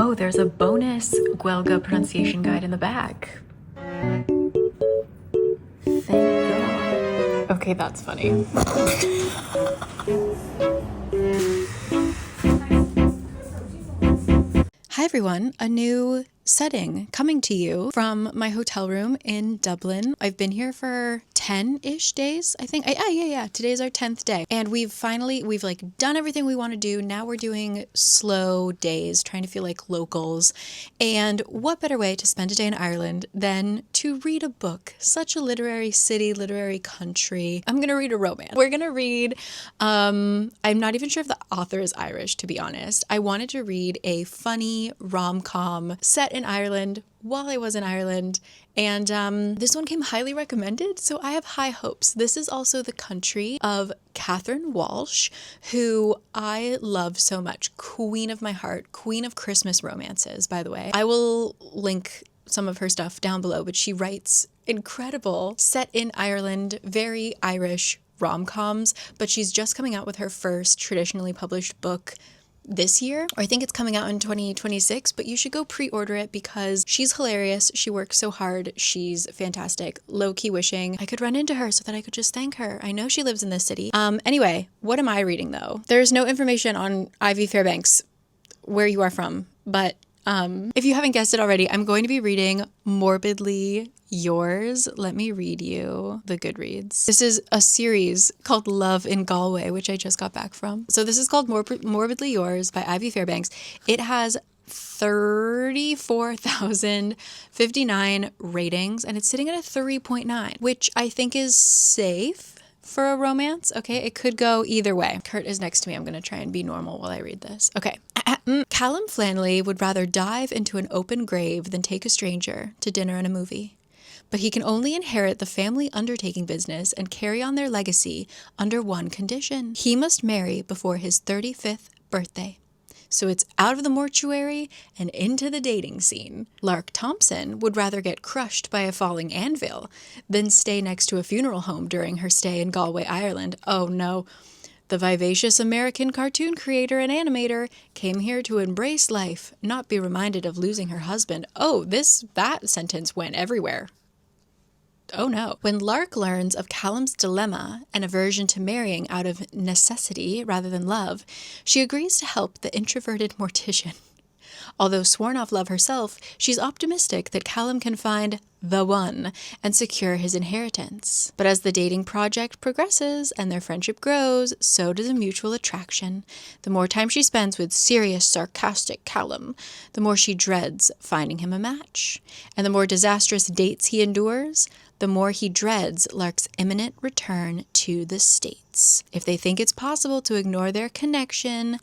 Oh, there's a bonus Guelga pronunciation guide in the back. Thank God. Okay, that's funny. Hi everyone, a new setting coming to you from my hotel room in Dublin. I've been here for 10-ish days, I think. Yeah. Today's our 10th day. And we've like done everything we want to do. Now we're doing slow days, trying to feel like locals. And what better way to spend a day in Ireland than to read a book? Such a literary city, literary country. I'm going to read a romance. We're going to read, I'm not even sure if the author is Irish, to be honest. I wanted to read a funny rom-com set in Ireland while I was in Ireland, and this one came highly recommended, so I have high hopes. This is also the country of Catherine Walsh, who I love so much. Queen of my heart, queen of Christmas romances, by the way. I will link some of her stuff down below, but she writes incredible, set in Ireland, very Irish rom-coms, but she's just coming out with her first traditionally published book this year, or I think it's coming out in 2026, but you should go pre-order it because she's hilarious. She works so hard. She's fantastic. Low-key wishing I could run into her so that I could just thank her. I know she lives in this city. Anyway, what am I reading though? There's no information on Ivy Fairbanks, where you are from, but if you haven't guessed it already, I'm going to be reading Morbidly Yours. Let me read you the Goodreads. This is a series called Love in Galway, which I just got back from. So this is called Morbidly Yours by Ivy Fairbanks. It has 34,059 ratings and it's sitting at a 3.9, which I think is safe for a romance. Okay, it could go either way. Kurt is next to me. I'm going to try and be normal while I read this. Okay. Callum Flannelly would rather dive into an open grave than take a stranger to dinner and a movie. But he can only inherit the family undertaking business and carry on their legacy under one condition. He must marry before his 35th birthday. So it's out of the mortuary and into the dating scene. Lark Thompson would rather get crushed by a falling anvil than stay next to a funeral home during her stay in Galway, Ireland. Oh no. The vivacious American cartoon creator and animator came here to embrace life, not be reminded of losing her husband. Oh, that sentence went everywhere. Oh no. When Lark learns of Callum's dilemma and aversion to marrying out of necessity rather than love, she agrees to help the introverted mortician. Although sworn off love herself, she's optimistic that Callum can find the one and secure his inheritance. But as the dating project progresses and their friendship grows, so does a mutual attraction. The more time she spends with serious, sarcastic Callum, the more she dreads finding him a match. And the more disastrous dates he endures, the more he dreads Lark's imminent return to the States. If they think it's possible to ignore their connection,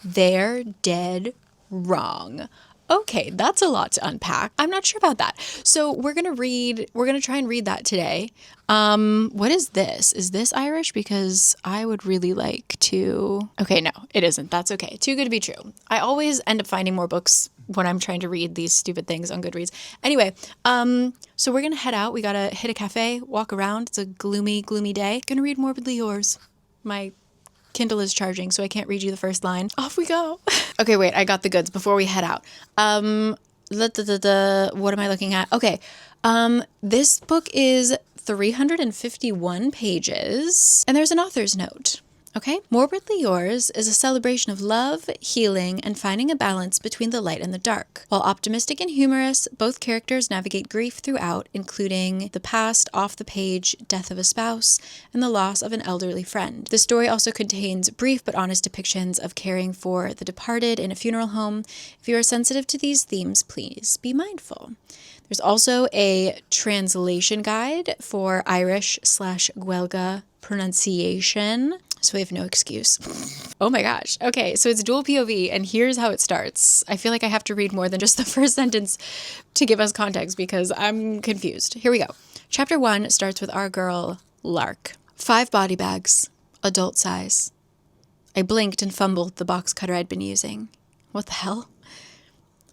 they're dead wrong. Okay, that's a lot to unpack. I'm not sure about that. So we're going to try and read that today. What is this? Is this Irish? Because I would really like to... Okay, no, it isn't. That's okay. Too good to be true. I always end up finding more books when I'm trying to read these stupid things on Goodreads. Anyway, so we're going to head out. We got to hit a cafe, walk around. It's a gloomy, gloomy day. Gonna read Morbidly Yours. My Kindle is charging, so I can't read you the first line. Off we go. Okay, wait, I got the goods before we head out. What am I looking at? Okay, this book is 351 pages, and there's an author's note. Okay? Morbidly Yours is a celebration of love, healing, and finding a balance between the light and the dark. While optimistic and humorous, both characters navigate grief throughout, including the past, off-the-page death of a spouse, and the loss of an elderly friend. The story also contains brief but honest depictions of caring for the departed in a funeral home. If you are sensitive to these themes, please be mindful. There's also a translation guide for Irish/Guelga pronunciation, so we have no excuse. Oh my gosh. Okay, so it's dual POV, and here's how it starts. I feel like I have to read more than just the first sentence to give us context because I'm confused. Here we go. Chapter 1 starts with our girl, Lark. 5 body bags, adult size. I blinked and fumbled the box cutter I'd been using. What the hell?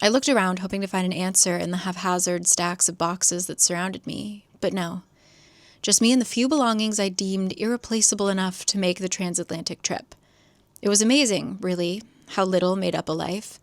I looked around, hoping to find an answer in the haphazard stacks of boxes that surrounded me, but no. Just me and the few belongings I deemed irreplaceable enough to make the transatlantic trip. It was amazing, really, how little made up a life.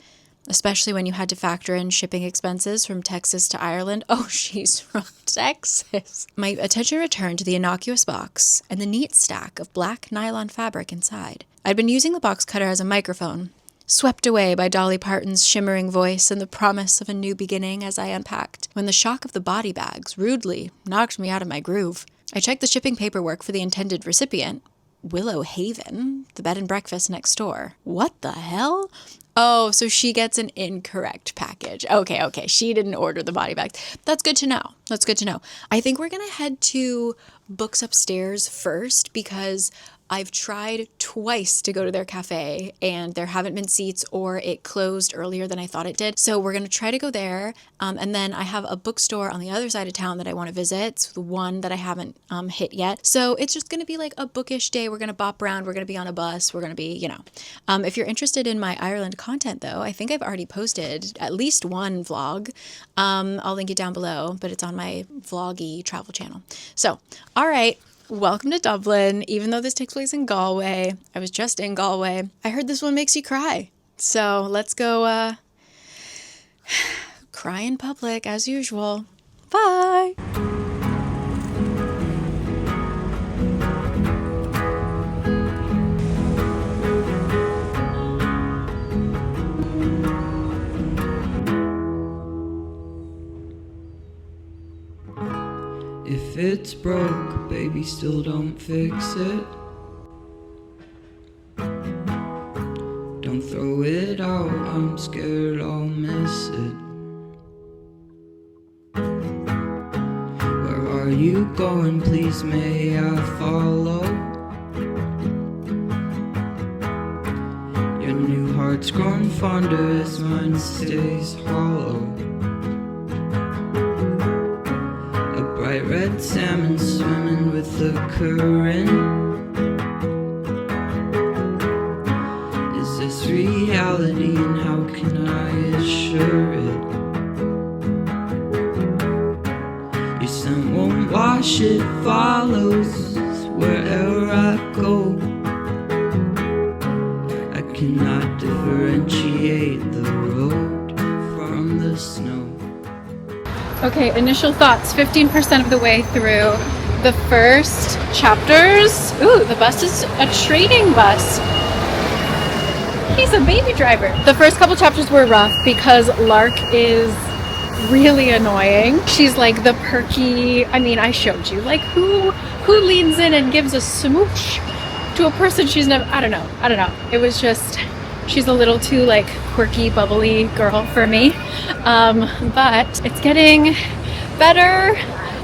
especially when you had to factor in shipping expenses from Texas to Ireland. Oh, she's from Texas. My attention returned to the innocuous box and the neat stack of black nylon fabric inside. I'd been using the box cutter as a microphone, swept away by Dolly Parton's shimmering voice and the promise of a new beginning as I unpacked, when the shock of the body bags rudely knocked me out of my groove. I checked the shipping paperwork for the intended recipient, Willow Haven, the bed and breakfast next door. What the hell? Oh, so she gets an incorrect package. Okay. She didn't order the body bags. That's good to know. I think we're going to head to Books Upstairs first because I've tried twice to go to their cafe and there haven't been seats or it closed earlier than I thought it did. So we're going to try to go there. And then I have a bookstore on the other side of town that I want to visit. It's the one that I haven't hit yet. So it's just going to be like a bookish day. We're going to bop around. We're going to be on a bus. We're going to be, if you're interested in my Ireland content though, I think I've already posted at least one vlog. I'll link it down below, but it's on my vloggy travel channel. So, all right. Welcome to Dublin. Even though this takes place in Galway, I was just in Galway. I heard this one makes you cry. So let's go cry in public as usual. Bye. If it's broke, baby, still don't fix it. Don't throw it out, I'm scared I'll miss it. Where are you going? Please may I follow? Your new heart's grown fonder as mine stays hollow. Bright red salmon swimming with the current. Is this reality and how can I assure it? Your sun won't wash, it follows wherever I go. I cannot differentiate the road from the snow. Okay, initial thoughts, 15% of the way through the first chapters. Ooh, the bus is a trading bus. He's a baby driver. The first couple chapters were rough because Lark is really annoying. She's like the perky, I showed you, like who leans in and gives a smooch to a person she's never, I don't know. It was just, she's a little too like quirky, bubbly girl for me. But it's getting better.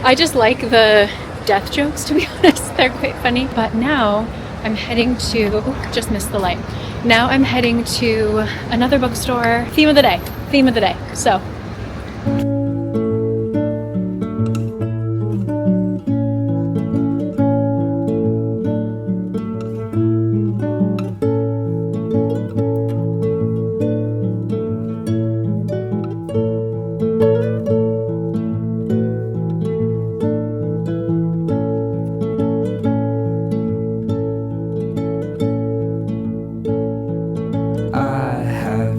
I just like the death jokes, to be honest. They're quite funny. But now I'm heading to, just missed the light. Now I'm heading to another bookstore. Theme of the day. So.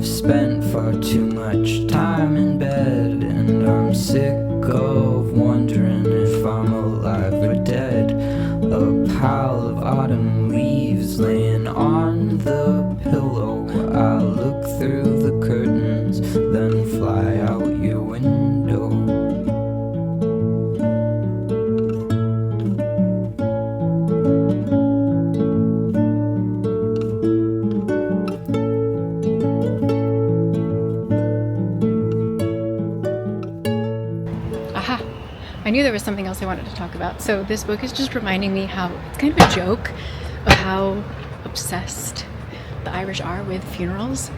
Spent far too much time in bed, and I'm sick of wondering if I'm alive or dead. A pile of autumn leaves laying on the pillow. I look through the curtains, then fly out your window. I knew there was something else I wanted to talk about. So this book is just reminding me how it's kind of a joke of how obsessed the Irish are with funerals.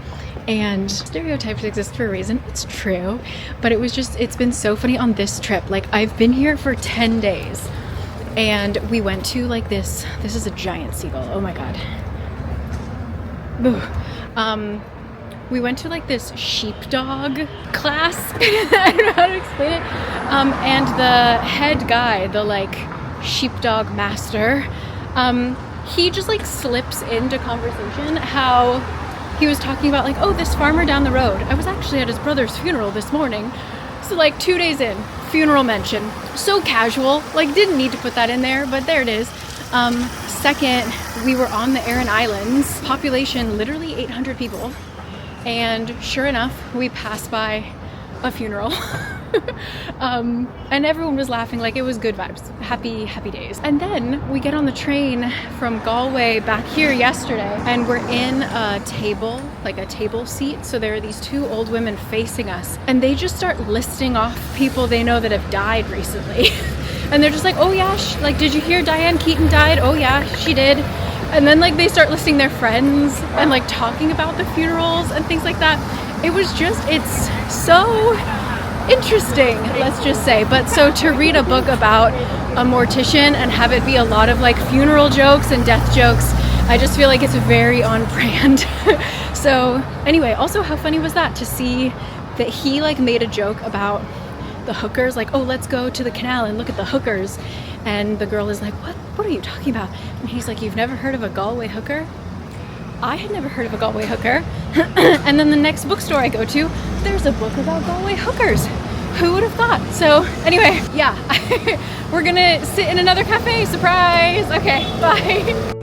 And stereotypes exist for a reason. It's true. But it's been so funny on this trip. Like, I've been here for 10 days. And we went to like this is a giant seagull. Oh my God. Boo. We went to like this sheepdog class. I don't know how to explain it. And the head guy, the like sheepdog master, he just like slips into conversation how he was talking about like, oh, this farmer down the road, I was actually at his brother's funeral this morning. So like 2 days in, funeral mention. So casual, like didn't need to put that in there, but there it is. Second, we were on the Aran Islands, population literally 800 people. And sure enough, we passed by a funeral. And everyone was laughing, like it was good vibes, happy days. And then we get on the train from Galway back here yesterday, and we're in a table, like a table seat. So there are these two old women facing us, and they just start listing off people they know that have died recently. And they're just like, oh yeah, like did you hear Diane Keaton died? Oh yeah, she did. And then like they start listing their friends and like talking about the funerals and things like that. It was just, it's so interesting, let's just say. But so to read a book about a mortician and have it be a lot of like funeral jokes and death jokes, I just feel like it's very on brand. So anyway, also how funny was that to see that he like made a joke about the hookers, like, oh, let's go to the canal and look at the hookers. And the girl is like, what are you talking about? And he's like, you've never heard of a Galway hooker? I had never heard of a Galway hooker. And then the next bookstore I go to, there's a book about Galway hookers. Who would have thought? So anyway, yeah, we're gonna sit in another cafe, surprise. Okay, bye.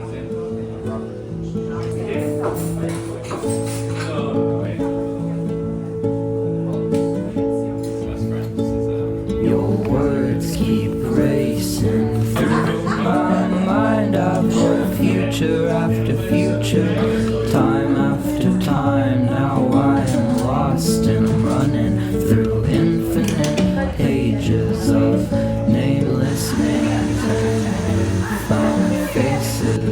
Your words keep racing through my mind. I've heard future after future, time after time. Now I am lost and I'm running through infinite pages of nameless names and found faces.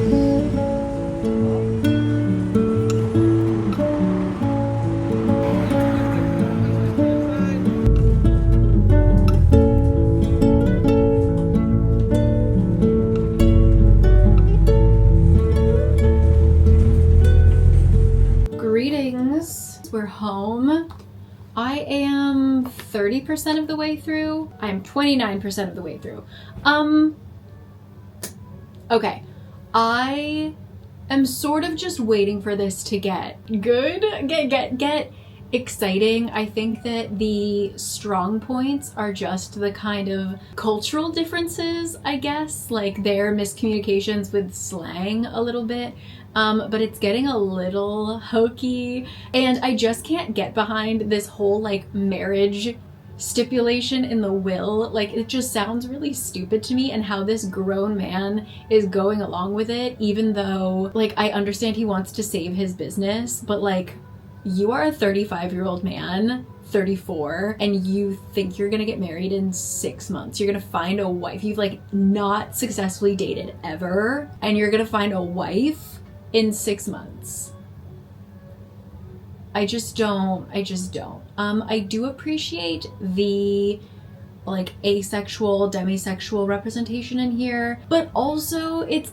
We're home. I am 30% of the way through. I am 29% of the way through. Okay. I am sort of just waiting for this to get good, get exciting. I think that the strong points are just the kind of cultural differences, I guess, like their miscommunications with slang a little bit. But it's getting a little hokey, and I just can't get behind this whole like marriage stipulation in the will. Like it just sounds really stupid to me, and how this grown man is going along with it, even though like I understand he wants to save his business, but like you are a 35-year-old man, 34, and you think you're gonna get married in 6 months. You're gonna find a wife. You've like not successfully dated ever, and you're gonna find a wife in 6 months. I just don't. I do appreciate the like asexual, demisexual representation in here, but also it's,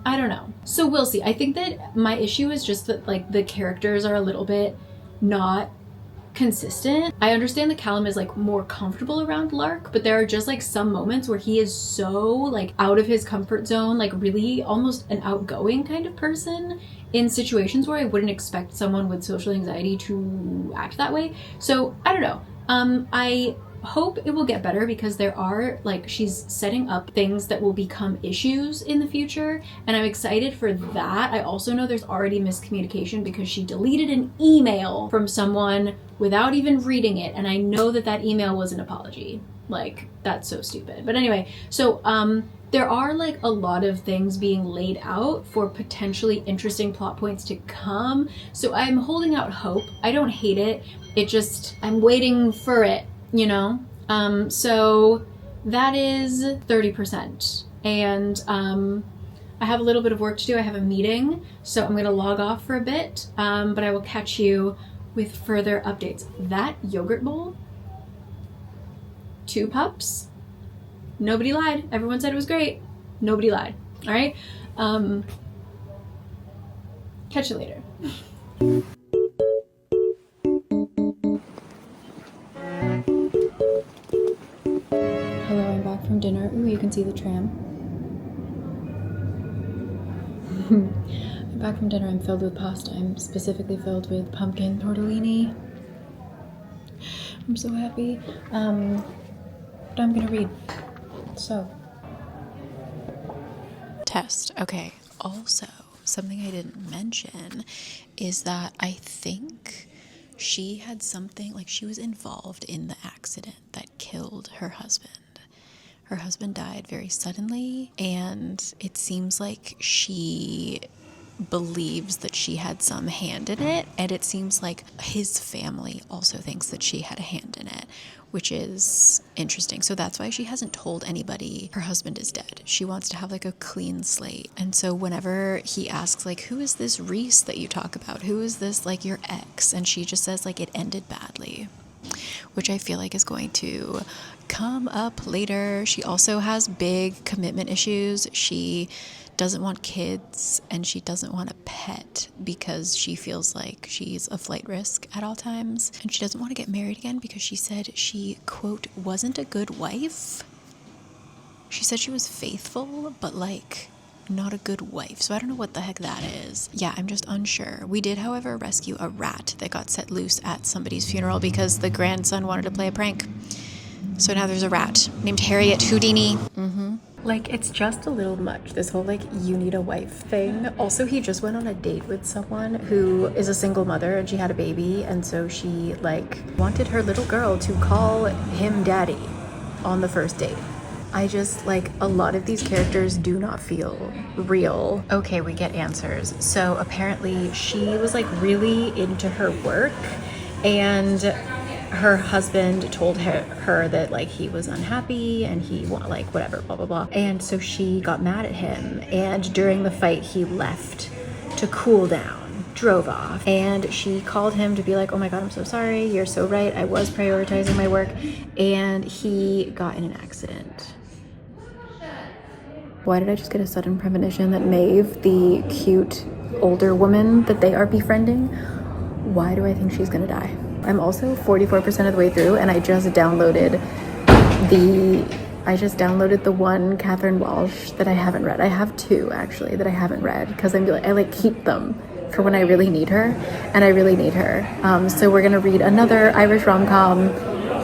I don't know. So we'll see. I think that my issue is just that like the characters are a little bit not consistent. I understand that Callum is like more comfortable around Lark, but there are just like some moments where he is so like out of his comfort zone, like really almost an outgoing kind of person in situations where I wouldn't expect someone with social anxiety to act that way. So I don't know. I hope it will get better, because there are like, she's setting up things that will become issues in the future, and I'm excited for that. I also know there's already miscommunication because she deleted an email from someone without even reading it, and I know that that email was an apology. Like, that's so stupid. But anyway, so there are like a lot of things being laid out for potentially interesting plot points to come, so I'm holding out hope. I don't hate it, it just, I'm waiting for it, you know? So that is 30%. And I have a little bit of work to do. I have a meeting, so I'm gonna log off for a bit, but I will catch you with further updates. That yogurt bowl, 2 pups, nobody lied. Everyone said it was great. Nobody lied. All right. Catch you later. Hello, I'm back from dinner. Ooh, you can see the tram. I'm back from dinner, I'm filled with pasta. I'm specifically filled with pumpkin tortellini. I'm so happy. But I'm gonna read. So. Test. Okay. Also, something I didn't mention is that I think she had something, like she was involved in the accident that killed her husband. Her husband died very suddenly, and it seems like she believes that she had some hand in it, and it seems like his family also thinks that she had a hand in it, which is interesting. So that's why she hasn't told anybody her husband is dead. She wants to have like a clean slate. And so whenever he asks like, who is this Reese that you talk about? Who is this, like, your ex? And she just says like, it ended badly, which I feel like is going to come up later. She also has big commitment issues. She doesn't want kids, and she doesn't want a pet because she feels like she's a flight risk at all times. And she doesn't want to get married again because she said she, quote, wasn't a good wife. She said she was faithful, but like not a good wife. So I don't know what the heck that is. Yeah, I'm just unsure. We did, however, rescue a rat that got set loose at somebody's funeral because the grandson wanted to play a prank. So now there's a rat named Harriet Houdini. Like, it's just a little much, this whole, like, you need a wife thing. Also, he just went on a date with someone who is a single mother, and she had a baby, and so she, like, wanted her little girl to call him daddy on the first date. I just, like, a lot of these characters do not feel real. Okay, we get answers. So apparently she was, like, really into her work, and her husband told her that like he was unhappy and he like whatever, blah blah blah, and so she got mad at him, and during the fight he left to cool down, drove off, and she called him to be like, oh my god, I'm so sorry, you're so right, I was prioritizing my work, and he got in an accident. Why did I just get a sudden premonition that Maeve, the cute older woman that they are befriending, why do I think she's gonna die? I'm also 44% of the way through, and I just downloaded the one Catherine Walsh that I haven't read. I have two actually that I haven't read because I like keep them for when I really need her, and I really need her. So we're gonna read another Irish rom-com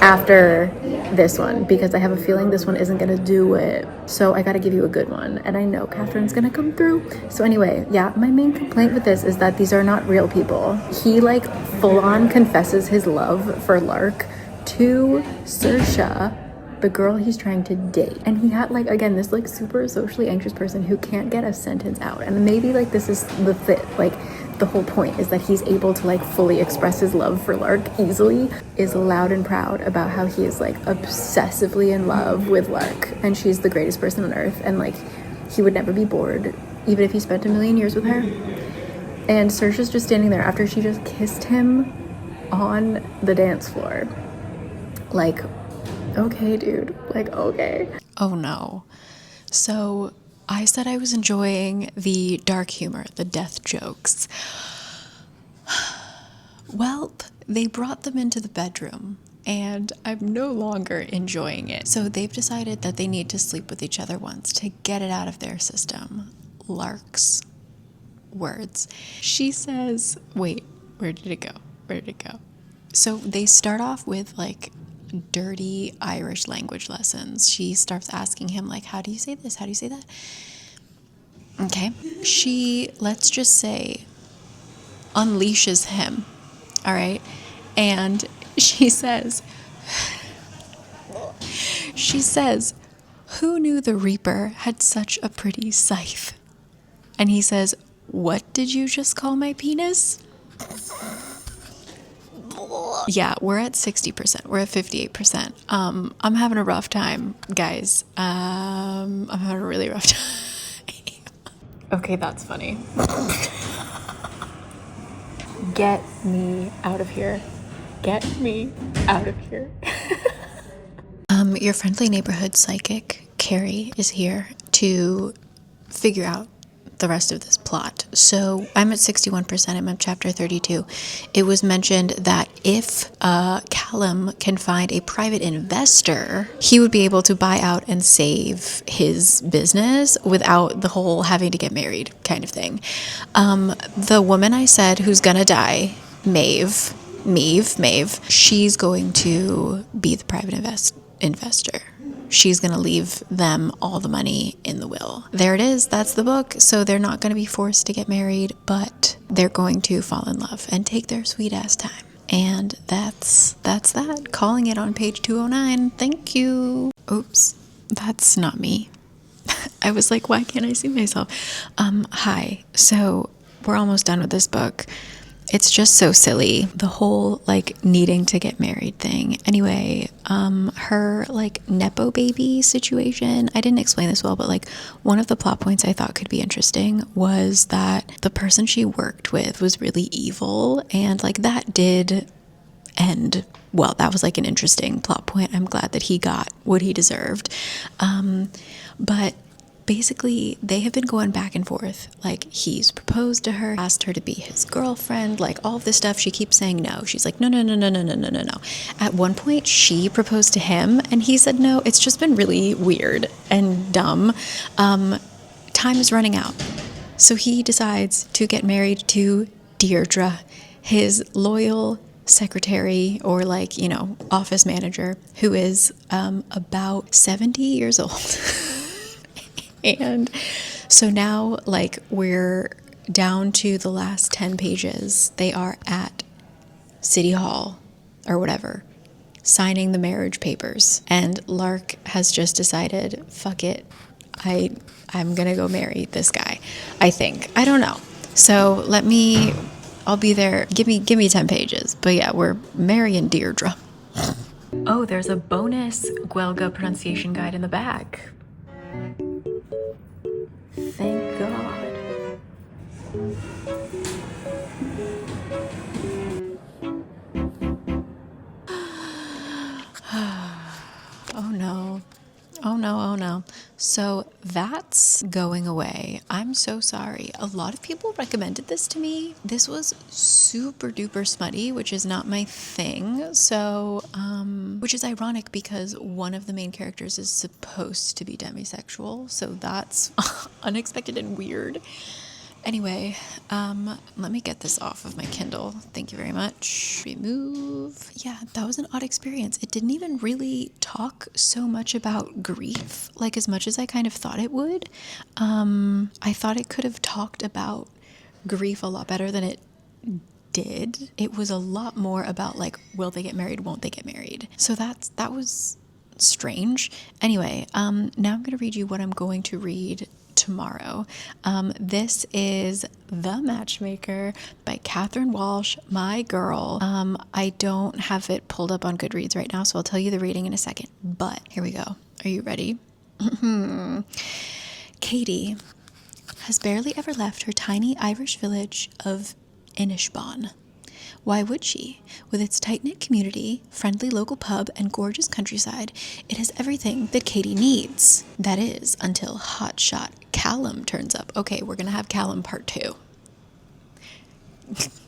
after this one because I have a feeling this one isn't gonna do it. So I gotta give you a good one, and I know Catherine's gonna come through. So anyway, yeah, my main complaint with this is that these are not real people. He like full-on confesses his love for Lark to Saoirse, the girl he's trying to date, and he had like, again, this like super socially anxious person who can't get a sentence out, and maybe like this is the fit, like the whole point is that he's able to like fully express his love for Lark easily, is loud and proud about how he is like obsessively in love with Lark, and she's the greatest person on earth, and like he would never be bored even if he spent 1,000,000 years with her. And Saoirse's just standing there after she just kissed him on the dance floor. Like, okay, dude, like, okay. Oh no. So I said I was enjoying the dark humor, the death jokes. Well, they brought them into the bedroom, and I'm no longer enjoying it. So they've decided that they need to sleep with each other once to get it out of their system. Lark's words. She says, wait, where did it go? Where did it go? So they start off with like dirty Irish language lessons. She starts asking him like, how do you say this? How do you say that? Okay. She, let's just say, unleashes him. All right. And she says, who knew the Reaper had such a pretty scythe? And he says, what did you just call my penis? Yeah, we're at 60%. We're at 58%. I'm having a rough time, guys. I'm having a really rough time. Okay, that's funny. Get me out of here. Get me out of here. Your friendly neighborhood psychic, Cari, is here to figure out the rest of this plot. So I'm at 61%. I'm at chapter 32. It was mentioned that if Callum can find a private investor, he would be able to buy out and save his business without the whole having to get married kind of thing. The woman I said who's gonna die, Maeve, she's going to be the private investor. She's going to leave them all the money in the will. There it is. That's the book. So they're not going to be forced to get married, but they're going to fall in love and take their sweet ass time. And that's that. Calling it on page 209. Thank you. Oops, that's not me. I was like, why can't I see myself? Hi. So we're almost done with this book. It's just so silly, the whole like needing to get married thing. Anyway, her like Nepo baby situation, I didn't explain this well, but like one of the plot points I thought could be interesting was that the person she worked with was really evil, and like that did end well. That was like an interesting plot point. I'm glad that he got what he deserved. But basically, they have been going back and forth. Like, he's proposed to her, asked her to be his girlfriend, like all of this stuff. She keeps saying no. She's like, no. At one point, she proposed to him, and he said no. It's just been really weird and dumb. Time is running out. So he decides to get married to Deirdre, his loyal secretary or like, you know, office manager, who is about 70 years old. And so now, like, we're down to the last 10 pages. They are at City Hall or whatever, signing the marriage papers. And Lark has just decided, fuck it, I'm gonna go marry this guy, I think. I don't know. So I'll be there. Give me 10 pages. But yeah, we're marrying Deirdre. Oh, there's a bonus Guelga pronunciation guide in the back. Thank God. Oh no. Oh no. So that's going away. I'm so sorry. A lot of people recommended this to me. This was super duper smutty, which is not my thing. So, which is ironic because one of the main characters is supposed to be demisexual. So that's unexpected and weird. Anyway, let me get this off of my Kindle. Thank you very much. Remove. Yeah, that was an odd experience. It didn't even really talk so much about grief, like as much as I kind of thought it would. I thought it could have talked about grief a lot better than it did. It was a lot more about like, will they get married, won't they get married? So that was strange. Anyway, now I'm going to read you what I'm going to read tomorrow. This is The Matchmaker by Catherine Walsh, my girl. I don't have it pulled up on Goodreads right now, so I'll tell you the rating in a second. But here we go. Are you ready? Katie has barely ever left her tiny Irish village of Inishbon. Why would she? With its tight-knit community, friendly local pub, and gorgeous countryside, it has everything that Katie needs. That is, until hotshot Callum turns up. Okay, we're gonna have Callum part 2.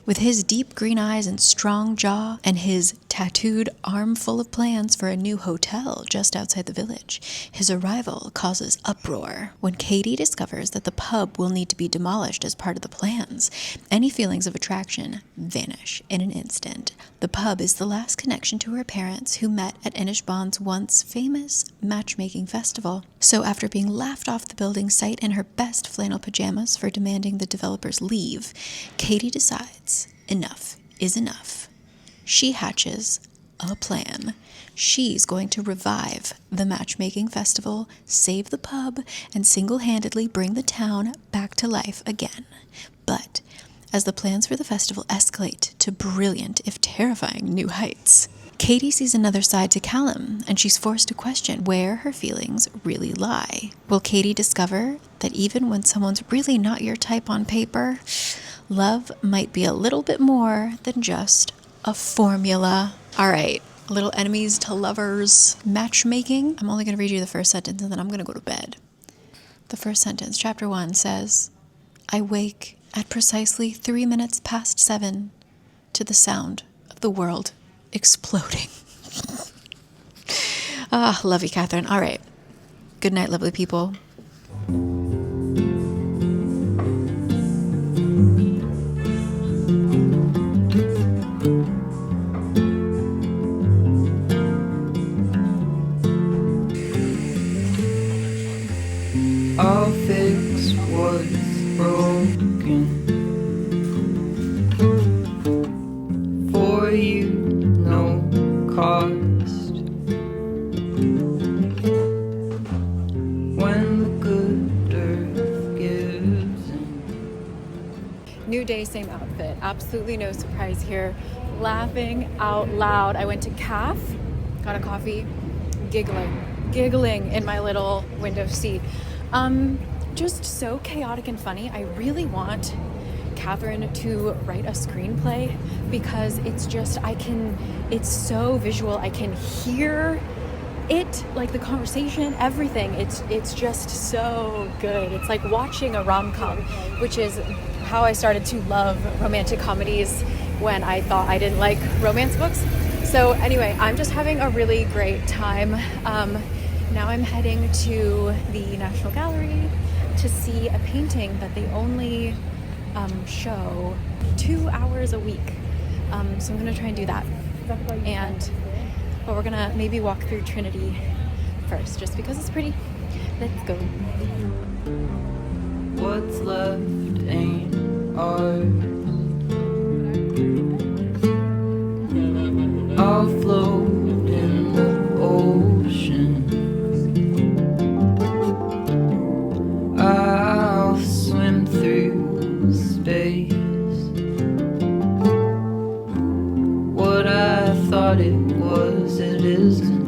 With his deep green eyes and strong jaw, and his tattooed arm full of plans for a new hotel just outside the village, his arrival causes uproar. When Katie discovers that the pub will need to be demolished as part of the plans, any feelings of attraction vanish in an instant. The pub is the last connection to her parents, who met at Inishbon's once famous matchmaking festival. So after being laughed off the building site in her best flannel pajamas for demanding the developers leave, Katie decides enough is enough. She hatches a plan. She's going to revive the matchmaking festival, save the pub, and single-handedly bring the town back to life again. But as the plans for the festival escalate to brilliant, if terrifying, new heights, Katie sees another side to Callum, and she's forced to question where her feelings really lie. Will Katie discover that even when someone's really not your type on paper, love might be a little bit more than just a formula? All right, little enemies to lovers matchmaking. I'm only going to read you the first sentence and then I'm going to go to bed. The first sentence, chapter 1, says, I wake at precisely 3 minutes past 7 to the sound of the world exploding. Love you, Catherine. All right. Good night, lovely people. I'll fix what's broken for you, no cost. When the good earth gives in. New day, same outfit. Absolutely no surprise here. Laughing out loud. I went to Calf, got a coffee, giggling in my little window seat. Just so chaotic and funny. I really want Catherine to write a screenplay because it's so visual. I can hear it, like the conversation, everything. It's just so good. It's like watching a rom-com, which is how I started to love romantic comedies when I thought I didn't like romance books. So anyway, I'm just having a really great time. Now I'm heading to the National Gallery to see a painting that they only show 2 hours a week. So I'm gonna try and do that. But we're gonna maybe walk through Trinity first, just because it's pretty. Let's go. What's left ain't ours. I'll float in the ocean. I'll swim through space. What I thought it was, it isn't.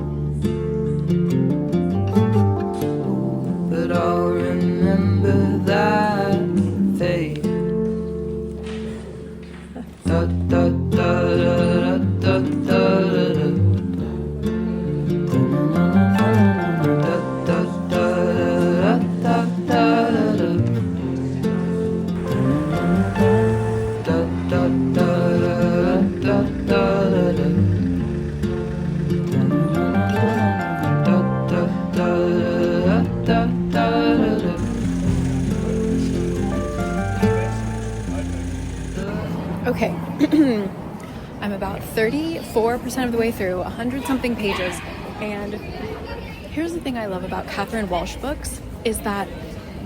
But I'll remember that fate. Da da da da da da da da. Okay, I'm about 34% of the way through, 100-something pages, and here's the thing I love about Catherine Walsh books is that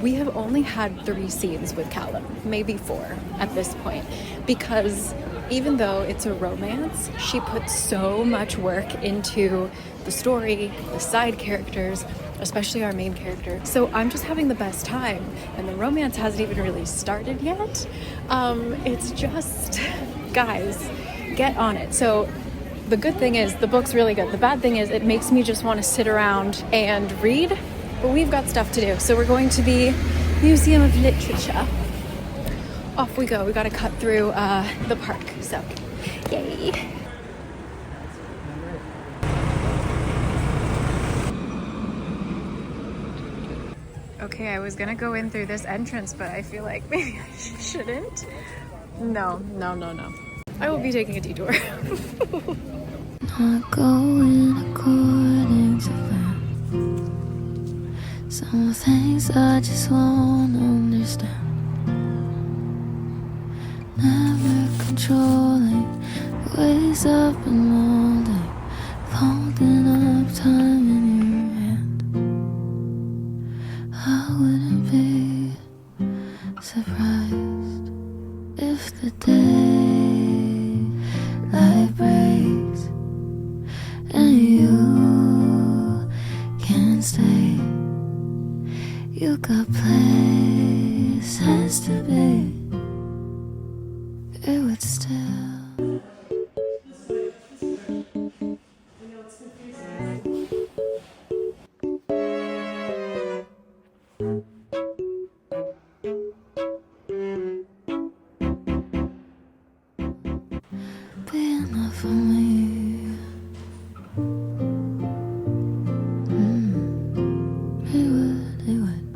we have only had 3 scenes with Callum, maybe 4 at this point, because even though it's a romance, she puts so much work into the story, the side characters, especially our main character. So I'm just having the best time, and the romance hasn't even really started yet. It's just, guys, get on it. So the good thing is the book's really good. The bad thing is it makes me just want to sit around and read, but we've got stuff to do. So we're going to the Museum of Literature. Off we go. We got to cut through the park. So, yay. Okay, I was gonna go in through this entrance, but I feel like maybe I shouldn't. No. I will be taking a detour. Not going according to plan. Some things I just won't understand. Never controlling the ways up and molding, folding up time in your hand. I wouldn't be surprised if the daylight breaks and you can't stay. You got places to be. It would still. Be enough for me. It would.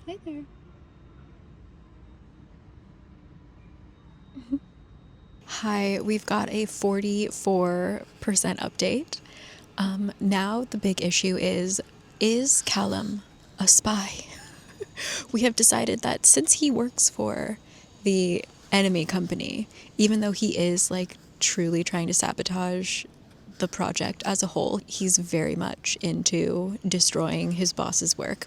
Hi there. Hi, we've got a 44% update. Now the big issue is Callum a spy? We have decided that since he works for the enemy company, even though he is like truly trying to sabotage the project as a whole, he's very much into destroying his boss's work.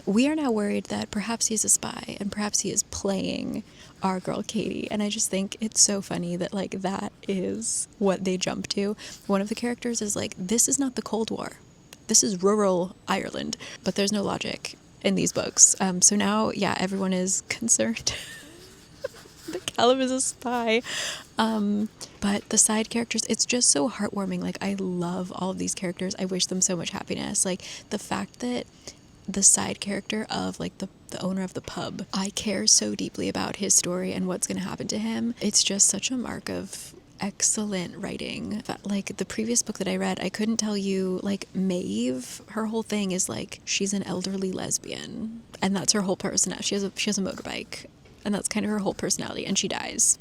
We are now worried that perhaps he's a spy and perhaps he is playing our girl Katie. And I just think it's so funny that like that is what they jump to. One of the characters is like, this is not the Cold War. This is rural Ireland. But there's no logic in these books. So now, yeah, everyone is concerned that Callum is a spy. But the side characters, it's just so heartwarming. Like, I love all of these characters. I wish them so much happiness. Like, the fact that the side character of, like, the owner of the pub, I care so deeply about his story and what's going to happen to him. It's just such a mark of excellent writing. Like, the previous book that I read, I couldn't tell you, like, Maeve, her whole thing is, like, she's an elderly lesbian. And that's her whole personality. She has a motorbike. And that's kind of her whole personality, and she dies.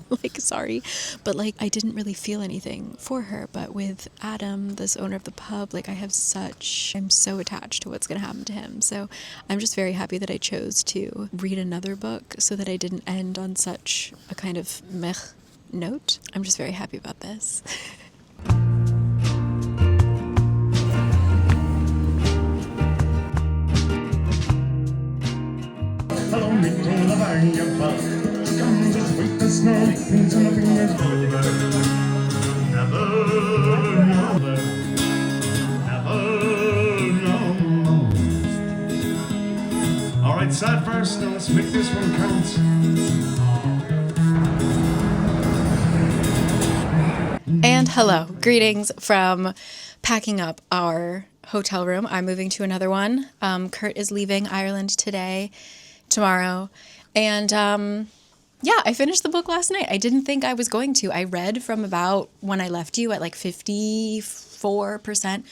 Like, sorry. But, like, I didn't really feel anything for her. But with Adam, this owner of the pub, like, I'm so attached to what's going to happen to him. So I'm just very happy that I chose to read another book so that I didn't end on such a kind of meh note. I'm just very happy about this. Hello, little variable. Come just wait the snow. Things on the fingers over. Never know. All right, sad verse. Now let's make this one count. And hello, greetings from packing up our hotel room. I'm moving to another one. Kurt is leaving Ireland tomorrow. And yeah, I finished the book last night. I didn't think I was going to. I read from about when I left you at like 54%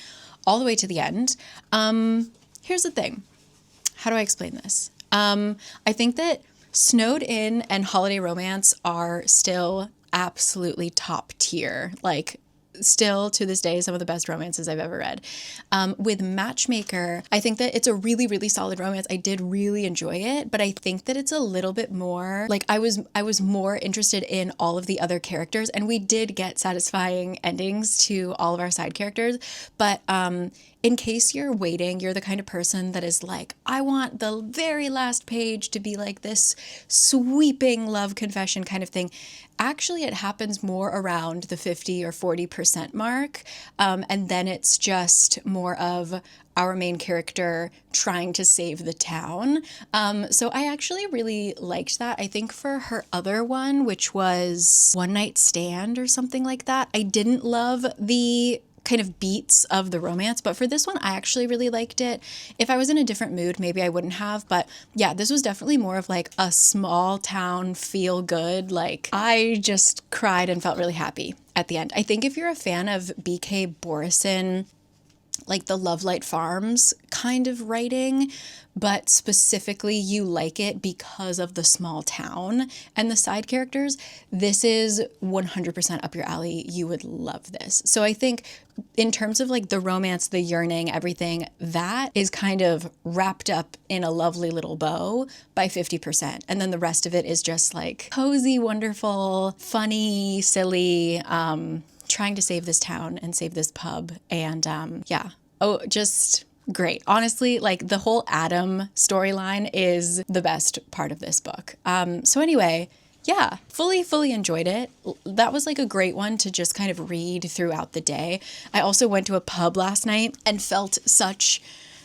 all the way to the end. Here's the thing. How do I explain this? I think that Snowed In and Holiday Romance are still absolutely top tier. Like, still to this day, some of the best romances I've ever read. With Matchmaker, I think that it's a really, really solid romance. I did really enjoy it, but I think that it's a little bit more, like, I was more interested in all of the other characters, and we did get satisfying endings to all of our side characters, but in case you're waiting, you're the kind of person that is like, I want the very last page to be like this sweeping love confession kind of thing. Actually, it happens more around the 50 or 40% mark. And then it's just more of our main character trying to save the town. So I actually really liked that. I think for her other one, which was One Night Stand or something like that, I didn't love the kind of beats of the romance, but for this one I actually really liked it. If I was in a different mood, maybe I wouldn't have, but yeah, this was definitely more of like a small town feel good. Like, I just cried and felt really happy at the end. I think if you're a fan of BK Borison, like the Lovelight Farms kind of writing, but specifically you like it because of the small town and the side characters, this is 100% up your alley. You would love this. So I think in terms of like the romance, the yearning, everything, that is kind of wrapped up in a lovely little bow by 50%. And then the rest of it is just like cozy, wonderful, funny, silly, trying to save this town and save this pub. And yeah, oh, just great. Honestly, like the whole Adam storyline is the best part of this book. So anyway, yeah, fully enjoyed it. That was like a great one to just kind of read throughout the day. I also went to a pub last night and felt such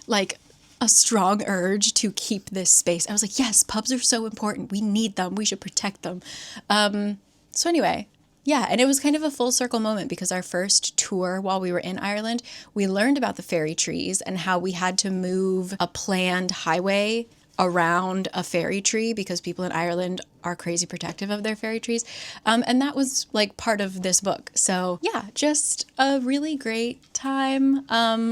like a strong urge to keep this space. I was like, yes, pubs are so important. We need them. We should protect them. So anyway, yeah, and it was kind of a full circle moment because our first tour while we were in Ireland, we learned about the fairy trees and how we had to move a planned highway around a fairy tree because people in Ireland are crazy protective of their fairy trees. And that was like part of this book. So yeah, just a really great time.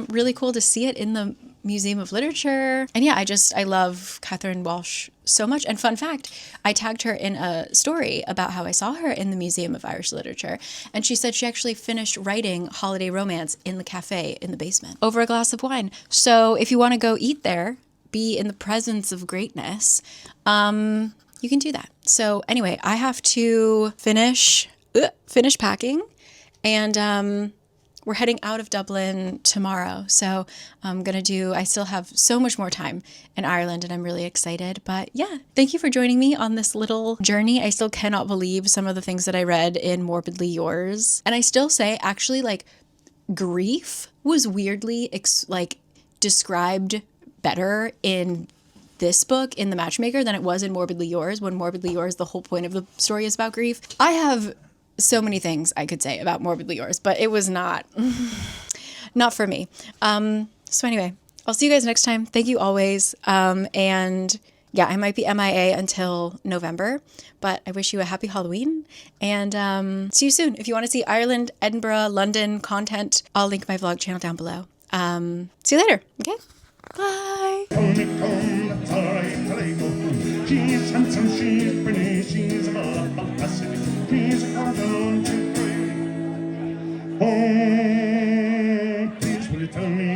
Really cool to see it in the Museum of Literature. And yeah, I love Catherine Walsh so much. And fun fact, I tagged her in a story about how I saw her in the Museum of Irish Literature. And she said she actually finished writing Holiday Romance in the cafe in the basement over a glass of wine. So if you want to go eat there, be in the presence of greatness, you can do that. So anyway, I have to finish packing, and we're heading out of Dublin tomorrow. So I still have so much more time in Ireland, and I'm really excited. But yeah, thank you for joining me on this little journey. I still cannot believe some of the things that I read in Morbidly Yours. And I still say, actually, like, grief was weirdly described better in this book, in The Matchmaker, than it was in Morbidly Yours, when Morbidly Yours, the whole point of the story is about grief. I have so many things I could say about Morbidly Yours, but it was not for me. So anyway, I'll see you guys next time. Thank you always. And yeah, I might be MIA until November, but I wish you a happy Halloween, and see you soon. If you want to see Ireland, Edinburgh, London content, I'll link my vlog channel down below. See you later. Okay. Bye. That's all right, she's handsome, she's pretty, she's a capacity, she's a cartoon to free. Oh, please will you tell me